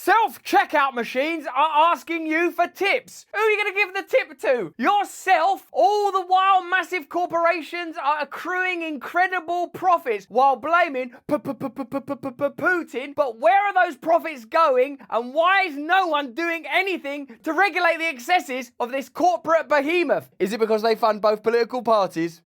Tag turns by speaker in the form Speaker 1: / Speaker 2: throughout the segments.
Speaker 1: Self-checkout machines are asking you for tips. Who are you going to give the tip to? Yourself? All the while massive corporations are accruing incredible profits while blaming Putin. But where are those profits going, and why is no one doing anything to regulate the excesses of this corporate behemoth? Is it because they fund both political parties?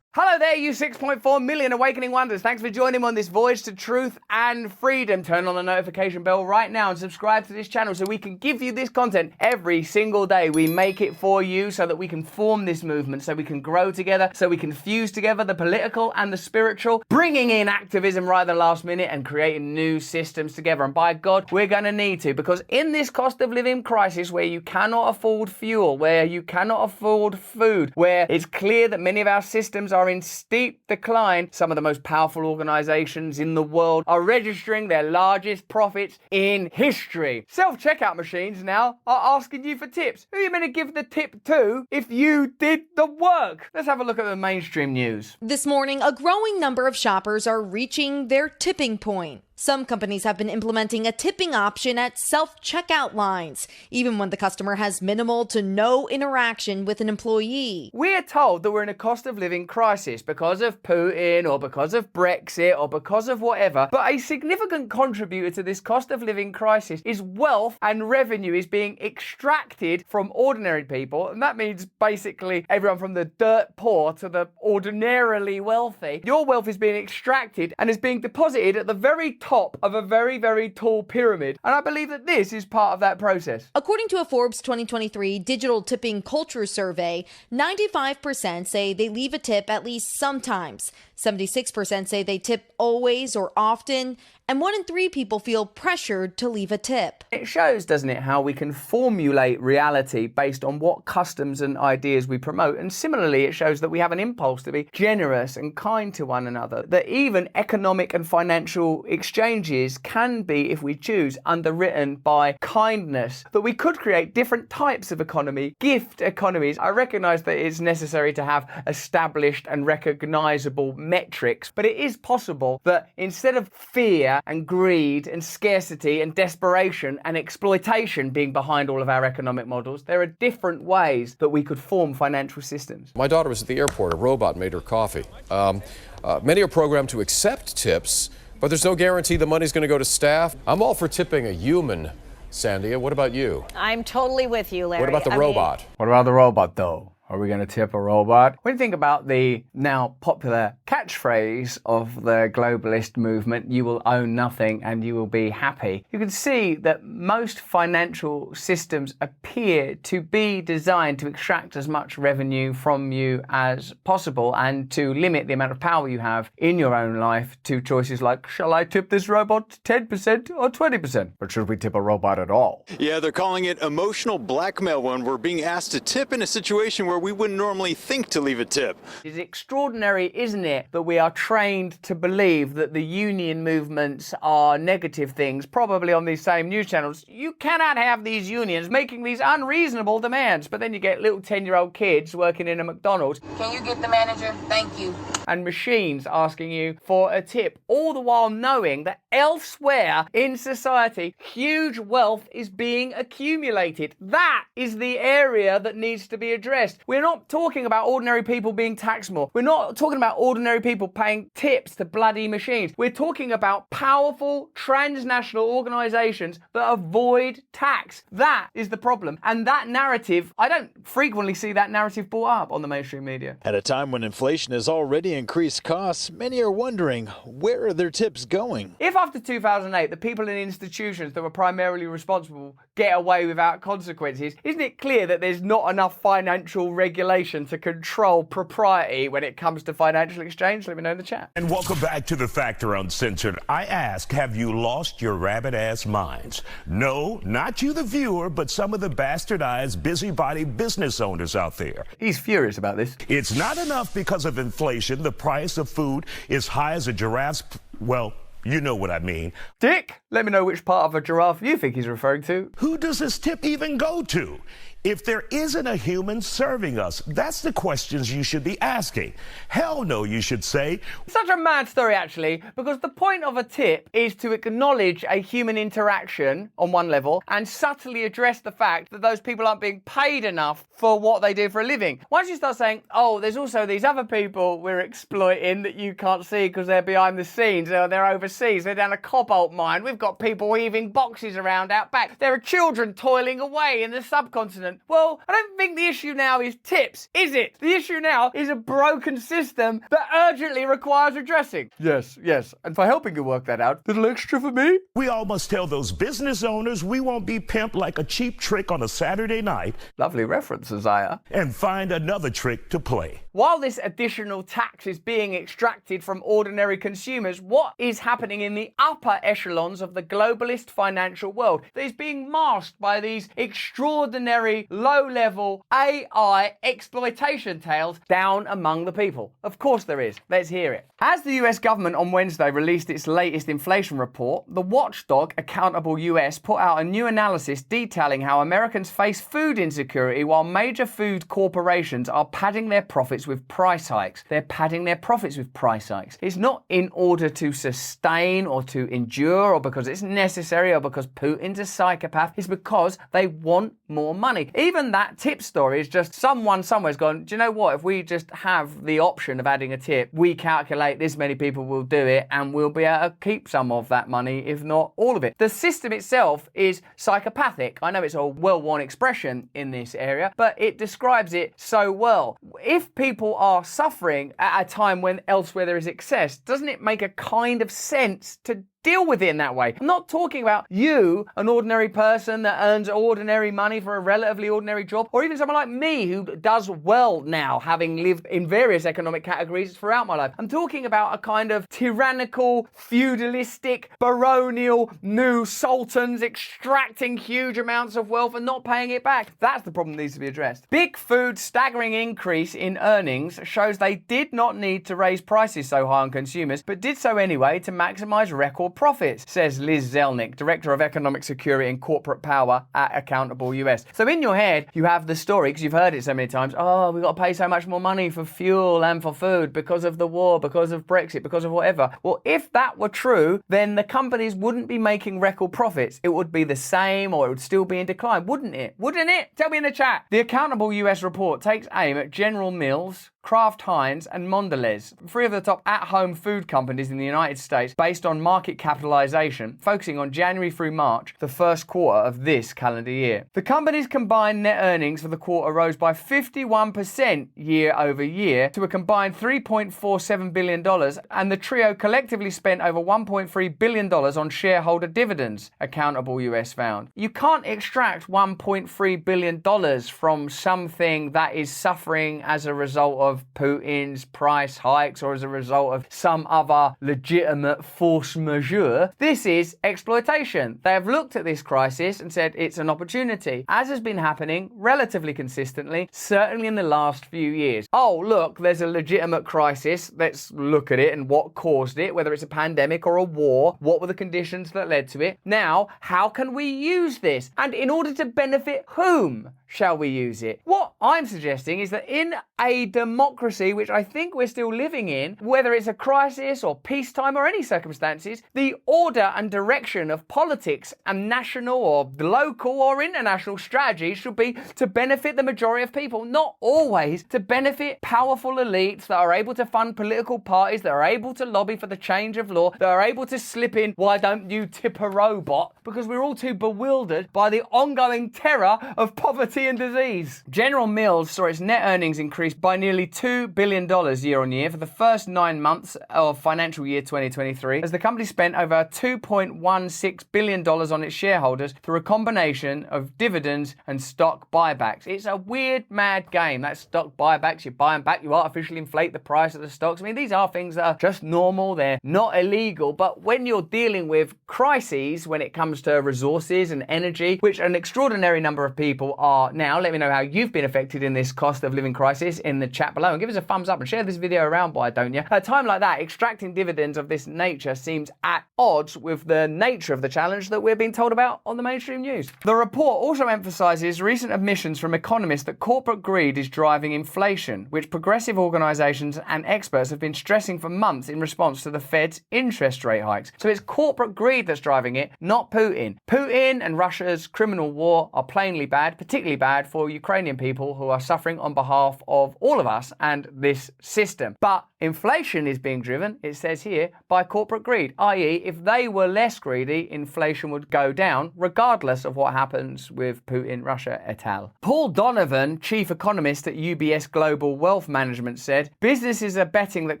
Speaker 1: Hello there, you 6.4 million awakening wonders. Thanks for joining me on this voyage to truth and freedom. Turn on the notification bell right now and subscribe to this channel so we can give you this content every single day. We make it for you so that we can form this movement, so we can grow together, so we can fuse together the political and the spiritual, bringing in activism right at the last minute and creating new systems together. And by God, we're going to need to, because in this cost of living crisis where you cannot afford fuel, where you cannot afford food, where it's clear that many of our systems are in steep decline, some of the most powerful organizations in the world are registering their largest profits in history. Self-checkout machines now are asking you for tips. Who are you meant to give the tip to if you did the work? Let's have a look at the mainstream news.
Speaker 2: This morning, a growing number of shoppers are reaching their tipping point. Some companies have been implementing a tipping option at self-checkout lines, even when the customer has minimal to no interaction with an employee.
Speaker 1: We are told that we're in a cost of living crisis because of Putin or because of Brexit or because of whatever, but a significant contributor to this cost of living crisis is wealth and revenue is being extracted from ordinary people, and that means basically everyone from the dirt poor to the ordinarily wealthy. Your wealth is being extracted and is being deposited at the very top of a very, very tall pyramid. And I believe that this is part of that process.
Speaker 2: According to a Forbes 2023 digital tipping culture survey, 95% say they leave a tip at least sometimes. 76% say they tip always or often, and 1 in 3 people feel pressured to leave a tip.
Speaker 1: It shows, doesn't it, how we can formulate reality based on what customs and ideas we promote. And similarly, it shows that we have an impulse to be generous and kind to one another, that even economic and financial exchanges can be, if we choose, underwritten by kindness, that we could create different types of economy, gift economies. I recognize that it's necessary to have established and recognizable metrics, but it is possible that instead of fear and greed and scarcity and desperation and exploitation being behind all of our economic models, there are different ways that we could form financial systems.
Speaker 3: My daughter was at the airport. A robot made her coffee. Many are programmed to accept tips, but there's no guarantee the money's going to go to staff. I'm all for tipping a human, Sandia. What about you?
Speaker 4: I'm totally with you, Larry.
Speaker 3: What about the robot?
Speaker 1: What about the robot, though? Are we going to tip a robot? When you think about the now popular catchphrase of the globalist movement, you will own nothing and you will be happy, you can see that most financial systems appear to be designed to extract as much revenue from you as possible and to limit the amount of power you have in your own life to choices like, shall I tip this robot 10% or 20%? Or should we tip a robot at all?
Speaker 5: Yeah, they're calling it emotional blackmail when we're being asked to tip in a situation where we wouldn't normally think to leave a tip.
Speaker 1: It's extraordinary, isn't it, that we are trained to believe that the union movements are negative things, probably on these same news channels. You cannot have these unions making these unreasonable demands, but then you get little 10-year-old kids working in a McDonald's.
Speaker 6: Can you get the manager? Thank you.
Speaker 1: And machines asking you for a tip, all the while knowing that elsewhere in society, huge wealth is being accumulated. That is the area that needs to be addressed. We're not talking about ordinary people being taxed more. We're not talking about ordinary people paying tips to bloody machines. We're talking about powerful transnational organizations that avoid tax. That is the problem. And that narrative, I don't frequently see that narrative brought up on the mainstream media.
Speaker 5: At a time when inflation has already increased costs, many are wondering, where are their tips going?
Speaker 1: If after 2008, the people in institutions that were primarily responsible get away without consequences, isn't it clear that there's not enough financial regulation to control propriety when it comes to financial exchange? Let me know in the chat.
Speaker 7: And welcome back to The Factor Uncensored. I ask, have you lost your rabbit-ass minds? No, not you, the viewer, but some of the bastardized, busybody business owners out there.
Speaker 1: He's furious about this.
Speaker 7: It's not enough because of inflation. The price of food is high as a giraffe's, well, you know what I mean.
Speaker 1: Dick, let me know which part of a giraffe you think he's referring to.
Speaker 7: Who does this tip even go to? If there isn't a human serving us, that's the questions you should be asking. Hell no, you should say.
Speaker 1: Such a mad story, actually, because the point of a tip is to acknowledge a human interaction on one level and subtly address the fact that those people aren't being paid enough for what they do for a living. Once you start saying, oh, there's also these other people we're exploiting that you can't see because they're behind the scenes, or they're overseas, they're down a cobalt mine, we've got people weaving boxes around out back, there are children toiling away in the subcontinent. Well, I don't think the issue now is tips, is it? The issue now is a broken system that urgently requires addressing. Yes, and for helping you work that out, little extra for me?
Speaker 7: We all must tell those business owners we won't be pimped like a cheap trick on a Saturday night.
Speaker 1: Lovely reference, Isaiah.
Speaker 7: And find another trick to play.
Speaker 1: While this additional tax is being extracted from ordinary consumers, what is happening in the upper echelons of the globalist financial world that is being masked by these extraordinary low-level AI exploitation tales down among the people? Of course there is. Let's hear it. As the US government on Wednesday released its latest inflation report, the watchdog Accountable US put out a new analysis detailing how Americans face food insecurity while major food corporations are padding their profits with price hikes. They're padding their profits with price hikes. It's not in order to sustain or to endure or because it's necessary or because Putin's a psychopath. It's because they want more money. Even that tip story is just someone somewhere's gone, do you know what? If we just have the option of adding a tip, we calculate this many people will do it and we'll be able to keep some of that money, if not all of it. The system itself is psychopathic. I know it's a well-worn expression in this area, but it describes it so well. If people are suffering at a time when elsewhere there is excess, doesn't it make a kind of sense to deal with it in that way? I'm not talking about you, an ordinary person that earns ordinary money for a relatively ordinary job, or even someone like me who does well now, having lived in various economic categories throughout my life. I'm talking about a kind of tyrannical, feudalistic, baronial new sultans extracting huge amounts of wealth and not paying it back. That's the problem that needs to be addressed. Big Food's staggering increase in earnings shows they did not need to raise prices so high on consumers, but did so anyway to maximize record profits, says Liz Zelnick, Director of Economic Security and Corporate Power at Accountable US. So in your head, you have the story, because you've heard it so many times, oh, we've got to pay so much more money for fuel and for food because of the war, because of Brexit, because of whatever. Well, if that were true, then the companies wouldn't be making record profits. It would be the same, or it would still be in decline, wouldn't it? Wouldn't it? Tell me in the chat. The Accountable US report takes aim at General Mills, Kraft Heinz and Mondelez, three of the top at-home food companies in the United States based on market capitalization, focusing on January through March, the first quarter of this calendar year. The company's combined net earnings for the quarter rose by 51% year over year to a combined $3.47 billion, and the trio collectively spent over $1.3 billion on shareholder dividends, Accountable US found. You can't extract $1.3 billion from something that is suffering as a result of Putin's price hikes or as a result of some other legitimate force majeure. This is exploitation. They have looked at this crisis and said it's an opportunity, as has been happening relatively consistently, certainly in the last few years. Oh, look, there's a legitimate crisis. Let's look at it and what caused it, whether it's a pandemic or a war. What were the conditions that led to it? Now, how can we use this? And in order to benefit whom shall we use it? What I'm suggesting is that in a democracy, which I think we're still living in, whether it's a crisis or peacetime or any circumstances, the order and direction of politics and national or local or international strategy should be to benefit the majority of people, not always to benefit powerful elites that are able to fund political parties, that are able to lobby for the change of law, that are able to slip in, why don't you tip a robot? Because we're all too bewildered by the ongoing terror of poverty and disease. General Mills saw its net earnings increase by nearly $2 billion year on year for the first 9 months of financial year 2023, as the company spent over $2.16 billion on its shareholders through a combination of dividends and stock buybacks. It's a weird, mad game. That stock buybacks, you buy them back, you artificially inflate the price of the stocks. I mean, these are things that are just normal. They're not illegal. But when you're dealing with crises, when it comes to resources and energy, which an extraordinary number of people are now, let me know how you've been affected in this cost of living crisis in the chat below. below and give us a thumbs up and share this video around, why don't you? At a time like that, extracting dividends of this nature seems at odds with the nature of the challenge that we're being told about on the mainstream news. The report also emphasizes recent admissions from economists that corporate greed is driving inflation, which progressive organizations and experts have been stressing for months in response to the Fed's interest rate hikes. So it's corporate greed that's driving it, not Putin. Putin and Russia's criminal war are plainly bad, particularly bad for Ukrainian people who are suffering on behalf of all of us and this system. But inflation is being driven, it says here, by corporate greed, i.e. if they were less greedy, inflation would go down, regardless of what happens with Putin, Russia, et al. Paul Donovan, chief economist at UBS Global Wealth Management, said, businesses are betting that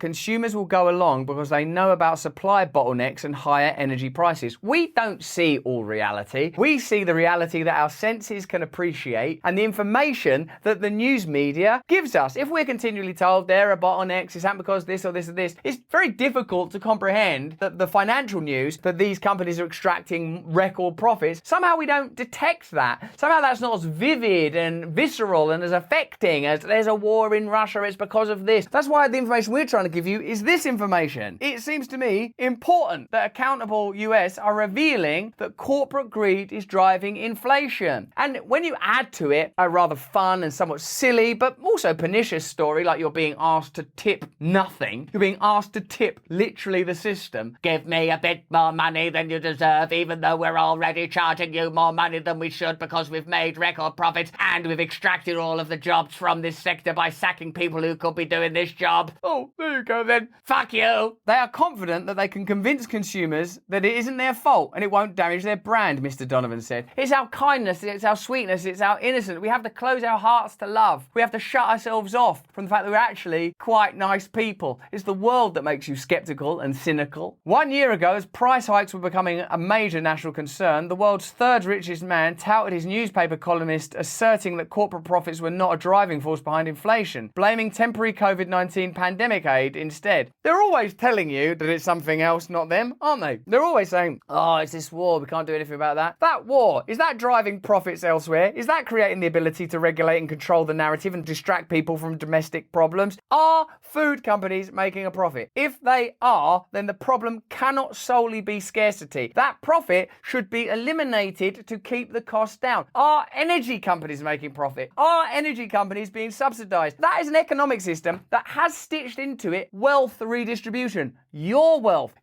Speaker 1: consumers will go along because they know about supply bottlenecks and higher energy prices. We don't see all reality. We see the reality that our senses can appreciate and the information that the news media gives us. If we're continually told there are bottlenecks, it's happened because this or this or this, it's very difficult to comprehend that the financial news that these companies are extracting record profits, somehow we don't detect that. Somehow that's not as vivid and visceral and as affecting as there's a war in Russia, it's because of this. That's why the information we're trying to give you is this information. It seems to me important that accountable US are revealing that corporate greed is driving inflation. And when you add to it a rather fun and somewhat silly but also pernicious story like you're being asked to tip nothing, you're being asked to tip literally the system. Give me a bit more money than you deserve, even though we're already charging you more money than we should because we've made record profits and we've extracted all of the jobs from this sector by sacking people who could be doing this job. Oh, there you go then. Fuck you. They are confident that they can convince consumers that it isn't their fault and it won't damage their brand, Mr. Donovan said. It's our kindness, it's our sweetness, it's our innocence. We have to close our hearts to love. We have to shut ourselves off from the fact that we're actually quite nice people. It's the world that makes you skeptical and cynical. 1 year ago, as price hikes were becoming a major national concern, the world's third richest man touted his newspaper columnist asserting that corporate profits were not a driving force behind inflation, blaming temporary COVID-19 pandemic aid instead. They're always telling you that it's something else, not them, aren't they? They're always saying, oh, it's this war, we can't do anything about that. That war, is that driving profits elsewhere? Is that creating the ability to regulate and control the narrative and distract people from domestic problems? Are food companies making a profit? If they are, then the problem cannot solely be scarcity. That profit should be eliminated to keep the cost down. Are energy companies making profit? Are energy companies being subsidized? That is an economic system that has stitched into it wealth redistribution. Your wealth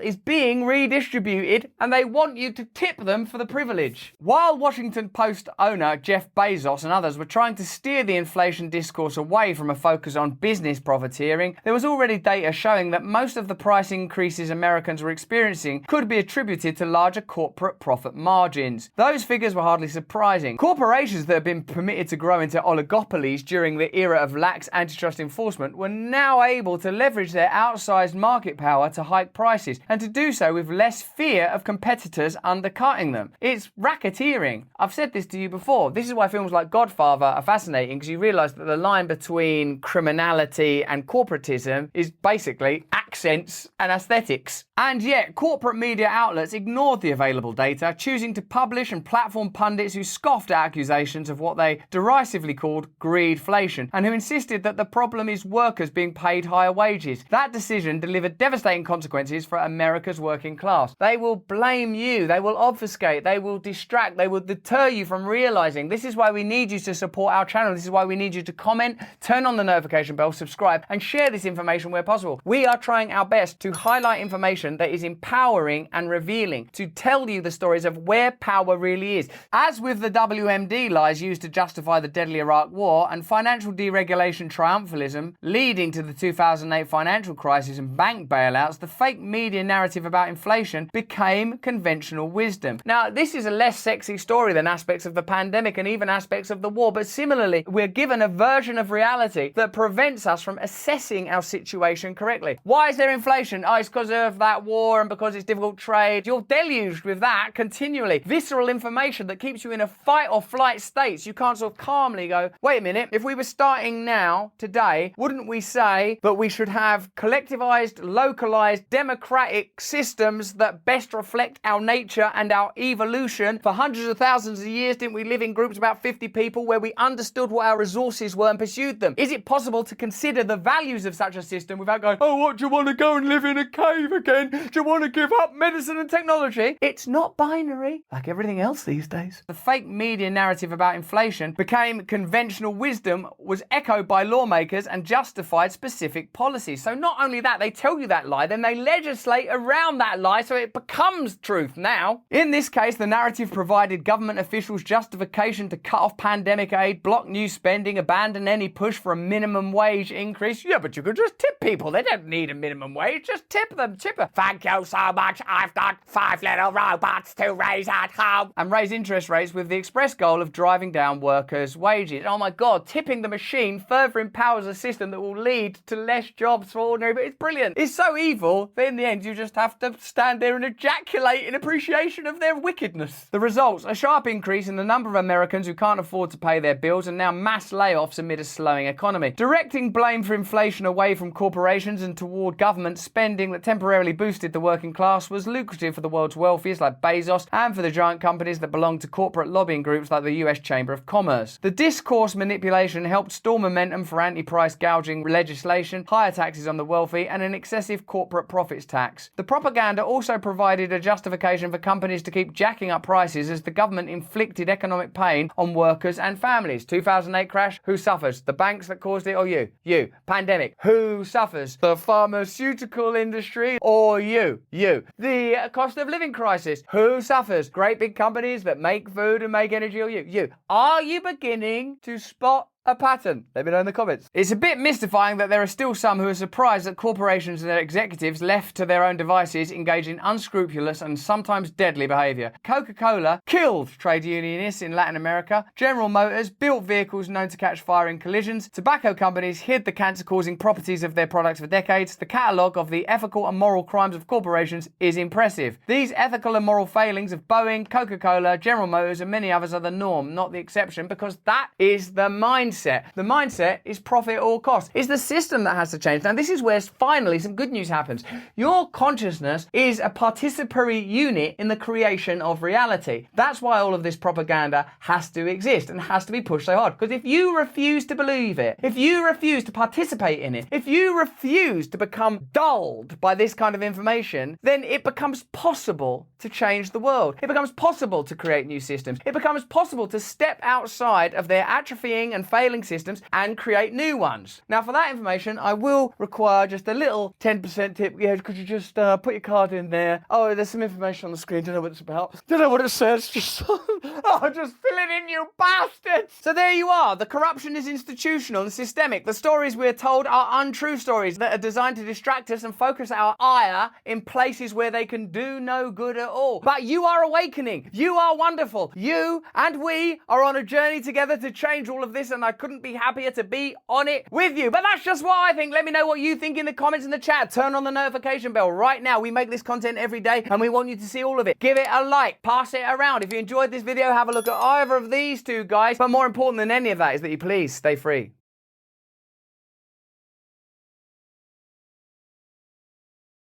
Speaker 1: is being redistributed and they want you to tip them for the privilege. While Washington Post owner Jeff Bezos and others were trying to steer the inflation discourse away from a focus on business profiteering, there was already data showing that most of the price increases Americans were experiencing could be attributed to larger corporate profit margins. Those figures were hardly surprising. Corporations that had been permitted to grow into oligopolies during the era of lax antitrust enforcement were now able to leverage their outsized market power to hike prices, and to do so with less fear of competitors undercutting them. It's racketeering. I've said this to you before. This is why films like Godfather are fascinating, because you realise that the line between criminality and corporatism is basically accents and aesthetics. And yet, corporate media outlets ignored the available data, choosing to publish and platform pundits who scoffed at accusations of what they derisively called greedflation, and who insisted that the problem is workers being paid higher wages. That decision delivered devastating consequences for America's working class. They will blame you, they will obfuscate, they will distract, they will deter you from realising. This is why we need you to support our channel. This is why we need you to comment, turn on the notification bell, subscribe, and share this information where possible. We are trying our best to highlight information that is empowering and revealing, to tell you the stories of where power really is. As with the WMD lies used to justify the deadly Iraq war and financial deregulation triumphalism leading to the 2008 financial crisis and bank bailouts, the fake media narrative about inflation became conventional wisdom. Now, this is a less sexy story than aspects of the pandemic and even aspects of the war, but similarly, we're given a version of reality that prevents us from assessing our situation correctly. Why Why is there inflation? Oh, it's because of that war and because it's difficult trade. You're deluged with that continually. Visceral information that keeps you in a fight or flight state. So you can't sort of calmly go, wait a minute, if we were starting now, today, wouldn't we say that we should have collectivized, localized, democratic systems that best reflect our nature and our evolution? For hundreds of thousands of years, didn't we live in groups of about 50 people where we understood what our resources were and pursued them? Is it possible to consider the values of such a system without going, oh, what, do you want to go and live in a cave again? Do you want to give up medicine and technology? It's not binary, like everything else these days. The fake media narrative about inflation became conventional wisdom, was echoed by lawmakers and justified specific policies. So not only that, they tell you that lie, then they legislate around that lie so it becomes truth now. In this case, the narrative provided government officials justification to cut off pandemic aid, block new spending, abandon any push for a minimum wage increase. Yeah, but you could just tip people. They don't need a minimum wage. Just tip them. Chipper. Thank you so much. I've got 5 little robots to raise at home. And raise interest rates with the express goal of driving down workers' wages. Oh my God, tipping the machine further empowers a system that will lead to less jobs for ordinary, but it's brilliant. It's so evil that in the end you just have to stand there and ejaculate in appreciation of their wickedness. The results, a sharp increase in the number of Americans who can't afford to pay their bills and now mass layoffs amid a slowing economy. Directing blame for inflation away from corporations and toward government spending that temporarily boosted the working class was lucrative for the world's wealthiest like Bezos and for the giant companies that belong to corporate lobbying groups like the US Chamber of Commerce. The discourse manipulation helped stall momentum for anti-price gouging legislation, higher taxes on the wealthy, and an excessive corporate profits tax. The propaganda also provided a justification for companies to keep jacking up prices as the government inflicted economic pain on workers and families. 2008 crash, who suffers? The banks that caused it or you? You. Pandemic, who suffers? The pharmaceutical industry or you? You. The cost of living crisis, who suffers? Great big companies that make food and make energy or you? You. Are you beginning to spot a pattern? Let me know in the comments. It's a bit mystifying that there are still some who are surprised that corporations and their executives left to their own devices engage in unscrupulous and sometimes deadly behavior. Coca-Cola killed trade unionists in Latin America. General Motors built vehicles known to catch fire in collisions. Tobacco companies hid the cancer-causing properties of their products for decades. The catalogue of the ethical and moral crimes of corporations is impressive. These ethical and moral failings of Boeing, Coca-Cola, General Motors and many others are the norm, not the exception, because that is the mindset. The mindset is profit at all costs. It's the system that has to change. Now, this is where finally some good news happens. Your consciousness is a participatory unit in the creation of reality. That's why all of this propaganda has to exist and has to be pushed so hard. Because if you refuse to believe it, if you refuse to participate in it, if you refuse to become dulled by this kind of information, then it becomes possible to change the world. It becomes possible to create new systems. It becomes possible to step outside of their atrophying and failing systems and create new ones. Now, for that information, I will require just a little 10% tip. Yeah, could you just put your card in there? Oh, there's some information on the screen. Don't know what it's about. Don't know what it says. Just, oh, just fill it in, you bastards. So there you are. The corruption is institutional and systemic. The stories we're told are untrue stories that are designed to distract us and focus our ire in places where they can do no good at all. But you are awakening. You are wonderful. You and we are on a journey together to change all of this, and I couldn't be happier to be on it with you. But that's just what I think. Let me know what you think in the comments in the chat. Turn on the notification bell right now. We make this content every day and we want you to see all of it. Give it a like, pass it around. If you enjoyed this video, have a look at either of these two guys. But more important than any of that is that you please stay free.